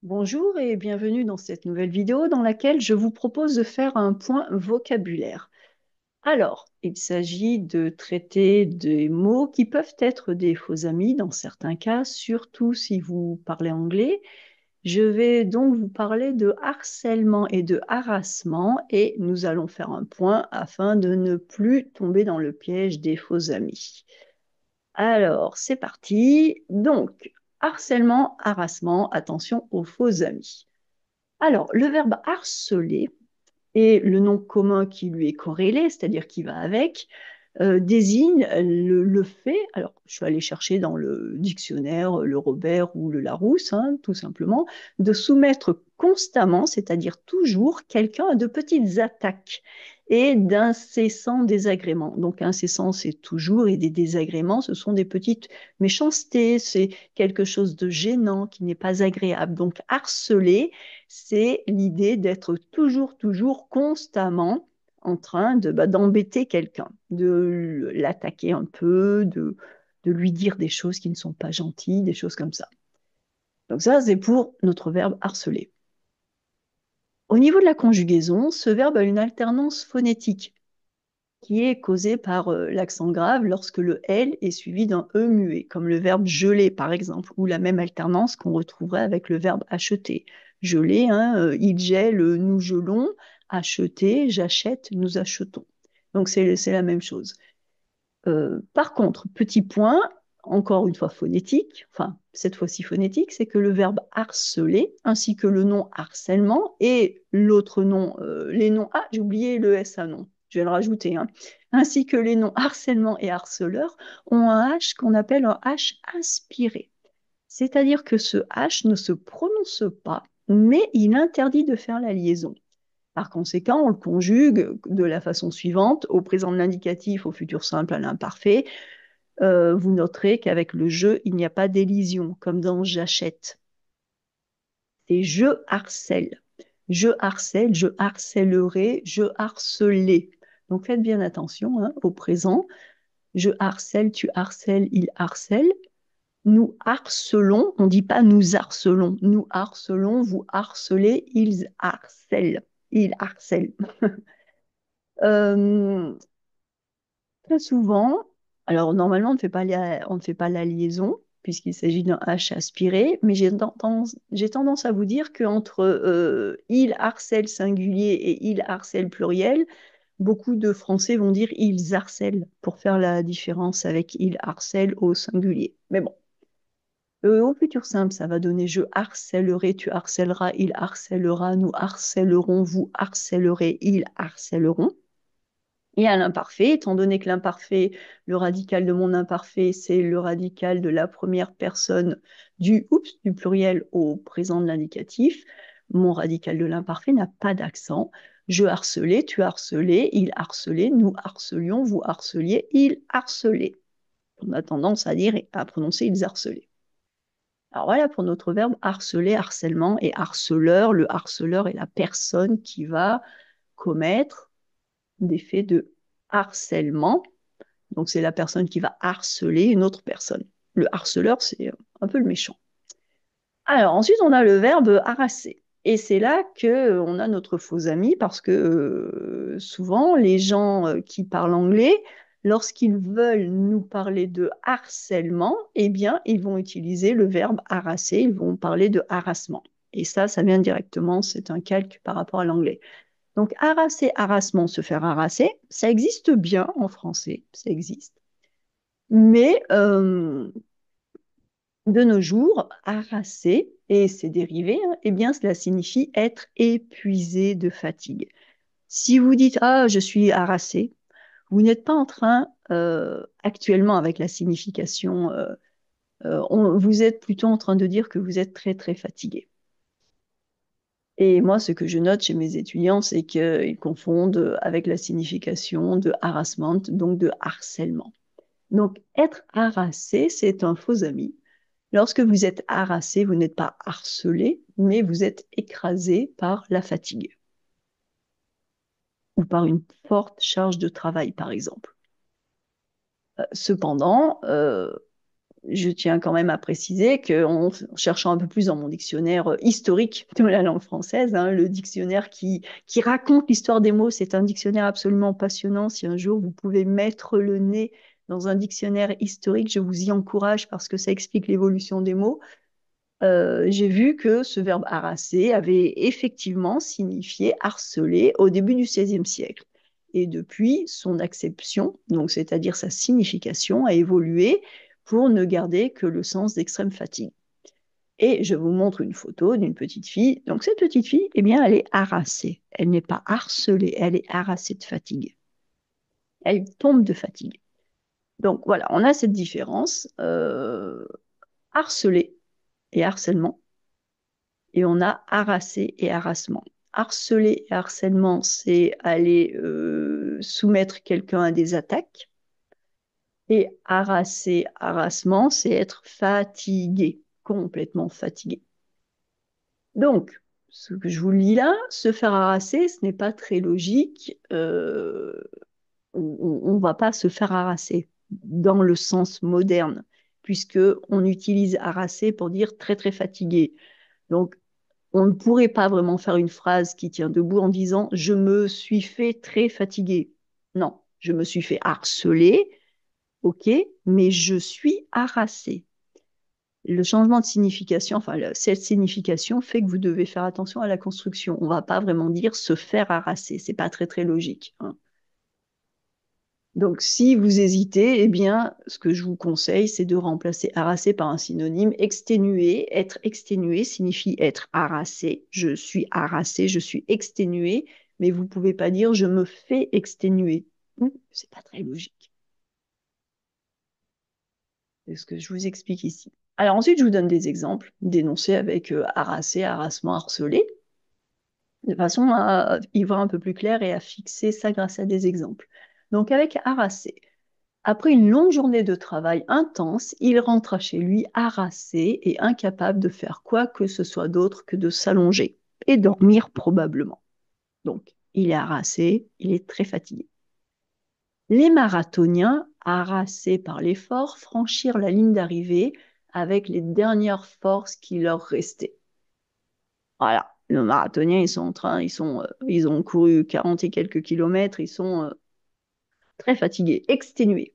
Bonjour et bienvenue dans cette nouvelle vidéo dans laquelle je vous propose de faire un point vocabulaire. Alors, il s'agit de traiter des mots qui peuvent être des faux amis dans certains cas, surtout si vous parlez anglais. Je vais donc vous parler de harcèlement et de harassement et nous allons faire un point afin de ne plus tomber dans le piège des faux amis. Alors, c'est parti. Donc, harcèlement, harassement, attention aux faux amis. Alors, le verbe harceler et le nom commun qui lui est corrélé, c'est-à-dire qui va avec, désigne le fait, alors je suis allée chercher dans le dictionnaire le Robert ou le Larousse, hein, tout simplement, de soumettre constamment, c'est-à-dire toujours, quelqu'un à de petites attaques et d'incessants désagréments. Donc incessant, c'est toujours, et des désagréments, ce sont des petites méchancetés, c'est quelque chose de gênant qui n'est pas agréable. Donc harceler, c'est l'idée d'être toujours, toujours, constamment en train d'embêter quelqu'un, de l'attaquer un peu, de lui dire des choses qui ne sont pas gentilles, des choses comme ça. Donc ça, c'est pour notre verbe harceler. Au niveau de la conjugaison, ce verbe a une alternance phonétique qui est causée par l'accent grave lorsque le L est suivi d'un E muet, comme le verbe geler par exemple, ou la même alternance qu'on retrouverait avec le verbe acheter. Geler, hein, il gèle, nous gelons, acheter, j'achète, nous achetons. Donc c'est la même chose. Par contre, petit point, encore une fois phonétique, enfin cette fois-ci phonétique, c'est que le verbe harceler ainsi que le nom harcèlement et l'autre nom, les noms, ah j'ai oublié le S à nom, je vais le rajouter, hein, ainsi que les noms harcèlement et harceleur ont un H qu'on appelle un H aspiré. C'est-à-dire que ce H ne se prononce pas, mais il interdit de faire la liaison. Par conséquent, on le conjugue de la façon suivante, au présent de l'indicatif, au futur simple, à l'imparfait. Vous noterez qu'avec le je, il n'y a pas d'élision, comme dans j'achète. C'est je harcèle. Je harcèle, je harcèlerai, je harcelais. Donc faites bien attention, hein, au présent. Je harcèle, tu harcèles, il harcèle. Nous harcelons, on ne dit pas nous harcelons. Nous harcelons, vous harcelez, ils harcèlent. Ils harcèlent. Euh, Très souvent, alors normalement on ne fait pas la liaison puisqu'il s'agit d'un H aspiré, mais j'ai tendance à vous dire qu'entre il harcèle singulier et il harcèle pluriel, beaucoup de Français vont dire ils harcèlent pour faire la différence avec il harcèle au singulier. Mais bon, au futur simple, ça va donner je harcèlerai, tu harcèleras, il harcèlera, nous harcèlerons, vous harcèlerez, ils harcèleront. Et à l'imparfait, étant donné que l'imparfait, le radical de mon imparfait, c'est le radical de la première personne du pluriel au présent de l'indicatif, mon radical de l'imparfait n'a pas d'accent. Je harcelais, tu harcelais, il harcelait, nous harcelions, vous harceliez, il harcelait. On a tendance à dire et à prononcer ils harcelaient. Alors voilà pour notre verbe harceler, harcèlement et harceleur. Le harceleur est la personne qui va commettre des faits de harcèlement. Donc, c'est la personne qui va harceler une autre personne. Le harceleur, c'est un peu le méchant. Alors, ensuite, on a le verbe harasser. Et c'est là que on a notre faux ami parce que souvent, les gens qui parlent anglais, lorsqu'ils veulent nous parler de harcèlement, eh bien, ils vont utiliser le verbe harasser, ils vont parler de harassement. Et ça vient directement, c'est un calque par rapport à l'anglais. Donc, harasser, harassement, se faire harasser, ça existe bien en français, ça existe. Mais de nos jours, harasser et ses dérivés, hein, eh bien, cela signifie être épuisé de fatigue. Si vous dites ah, je suis harassé, vous n'êtes pas en train, actuellement avec la signification, vous êtes plutôt en train de dire que vous êtes très, très fatigué. Et moi, ce que je note chez mes étudiants, c'est qu'ils confondent avec la signification de harassment, donc de harcèlement. Donc, être harassé, c'est un faux ami. Lorsque vous êtes harassé, vous n'êtes pas harcelé, mais vous êtes écrasé par la fatigue ou par une forte charge de travail, par exemple. Cependant, je tiens quand même à préciser qu'en cherchant un peu plus dans mon dictionnaire historique de la langue française, hein, le dictionnaire qui raconte l'histoire des mots, c'est un dictionnaire absolument passionnant. Si un jour vous pouvez mettre le nez dans un dictionnaire historique, je vous y encourage parce que ça explique l'évolution des mots. J'ai vu que ce verbe harasser avait effectivement signifié harceler au début du XVIe siècle. Et depuis, son acception, donc c'est-à-dire sa signification, a évolué pour ne garder que le sens d'extrême fatigue. Et je vous montre une photo d'une petite fille. Donc cette petite fille, eh bien, elle est harassée. Elle n'est pas harcelée, elle est harassée de fatigue. Elle tombe de fatigue. Donc voilà, on a cette différence. Harceler et harcèlement. Et on a harassé et harassement. Harceler et harcèlement, c'est aller soumettre quelqu'un à des attaques. Et harasser, harassement, c'est être fatigué, complètement fatigué. Donc, ce que je vous lis là, se faire harasser, ce n'est pas très logique. On ne va pas se faire harasser dans le sens moderne, puisque on utilise harasser pour dire très très fatigué. Donc, on ne pourrait pas vraiment faire une phrase qui tient debout en disant je me suis fait très fatigué. Non, je me suis fait harceler, ok, mais je suis harassé. Le changement de signification, enfin, cette signification fait que vous devez faire attention à la construction. On ne va pas vraiment dire se faire harasser. C'est pas très, très logique, hein. Donc, si vous hésitez, eh bien, ce que je vous conseille, c'est de remplacer harassé par un synonyme exténué. Être exténué signifie être harassé. Je suis harassé, je suis exténué, mais vous ne pouvez pas dire je me fais exténuer. C'est pas très logique. C'est ce que je vous explique ici. Alors ensuite, je vous donne des exemples d'énoncés avec harassé, harassement, harcelé, de façon à y voir un peu plus clair et à fixer ça grâce à des exemples. Donc avec harassé. Après une longue journée de travail intense, il rentra chez lui harassé et incapable de faire quoi que ce soit d'autre que de s'allonger et dormir probablement. Donc, il est harassé, il est très fatigué. Les marathoniens, harassés par l'effort, franchirent la ligne d'arrivée avec les dernières forces qui leur restaient. Voilà, les marathoniens, ils sont en train, ils ont couru 40 et quelques kilomètres, ils sont très fatigués, exténués.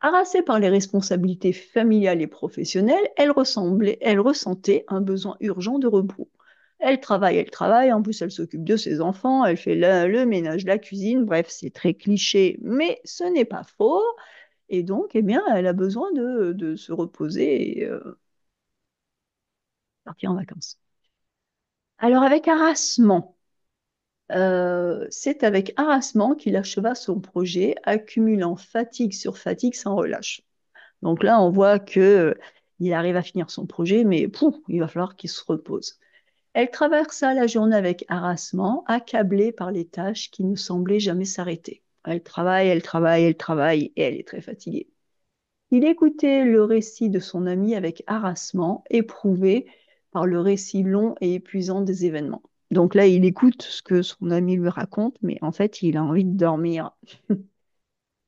Harassée par les responsabilités familiales et professionnelles, elle ressentait un besoin urgent de repos. Elle travaille, en plus elle s'occupe de ses enfants, elle fait le ménage, la cuisine, bref, c'est très cliché, mais ce n'est pas faux. Et donc, eh bien, elle a besoin de se reposer et partir en vacances. Alors, avec harassement, c'est avec harassement qu'il acheva son projet, accumulant fatigue sur fatigue sans relâche. Donc là, on voit que il arrive à finir son projet, mais pouf, il va falloir qu'il se repose. Elle traversa la journée avec harassement, accablée par les tâches qui ne semblaient jamais s'arrêter. Elle travaille, elle travaille, elle travaille, et elle est très fatiguée. Il écoutait le récit de son ami avec harassement, éprouvé par le récit long et épuisant des événements. Donc là, il écoute ce que son ami lui raconte, mais en fait, il a envie de dormir.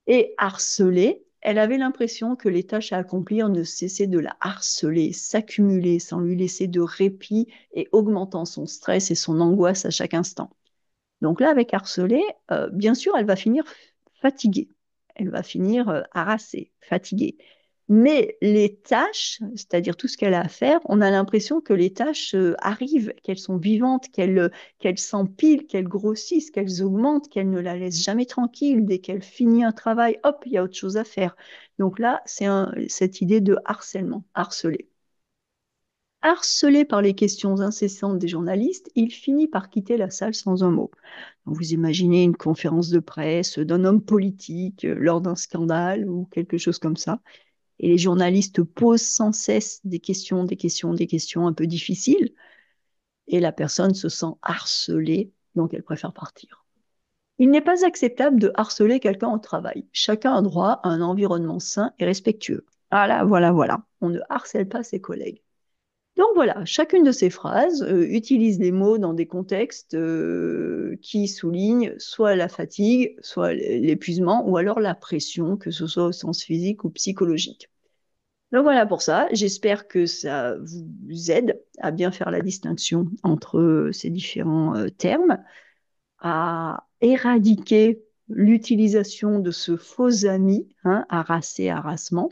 Et harcelée, elle avait l'impression que les tâches à accomplir ne cessaient de la harceler, s'accumuler sans lui laisser de répit et augmentant son stress et son angoisse à chaque instant. Donc là, avec harcelée, bien sûr, elle va finir fatiguée. Elle va finir harassée, fatiguée. Mais les tâches, c'est-à-dire tout ce qu'elle a à faire, on a l'impression que les tâches arrivent, qu'elles sont vivantes, qu'elles s'empilent, qu'elles grossissent, qu'elles augmentent, qu'elles ne la laissent jamais tranquille. Dès qu'elle finit un travail, hop, il y a autre chose à faire. Donc là, c'est cette idée de harcèlement, harceler. Harcelé par les questions incessantes des journalistes, il finit par quitter la salle sans un mot. Donc, vous imaginez une conférence de presse d'un homme politique lors d'un scandale ou quelque chose comme ça. Et les journalistes posent sans cesse des questions, des questions, des questions un peu difficiles. Et la personne se sent harcelée, donc elle préfère partir. Il n'est pas acceptable de harceler quelqu'un au travail. Chacun a droit à un environnement sain et respectueux. Voilà, voilà, voilà. On ne harcèle pas ses collègues. Donc voilà, chacune de ces phrases utilise les mots dans des contextes qui soulignent soit la fatigue, soit l'épuisement, ou alors la pression, que ce soit au sens physique ou psychologique. Donc voilà pour ça. J'espère que ça vous aide à bien faire la distinction entre ces différents termes, à éradiquer l'utilisation de ce faux ami, hein, harasser, harassement,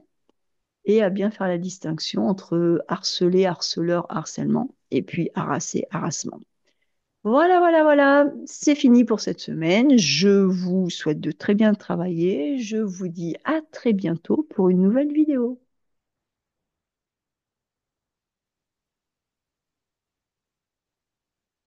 et à bien faire la distinction entre harceler, harceleur, harcèlement, et puis harasser, harassement. Voilà, voilà, voilà, c'est fini pour cette semaine. Je vous souhaite de très bien travailler. Je vous dis à très bientôt pour une nouvelle vidéo.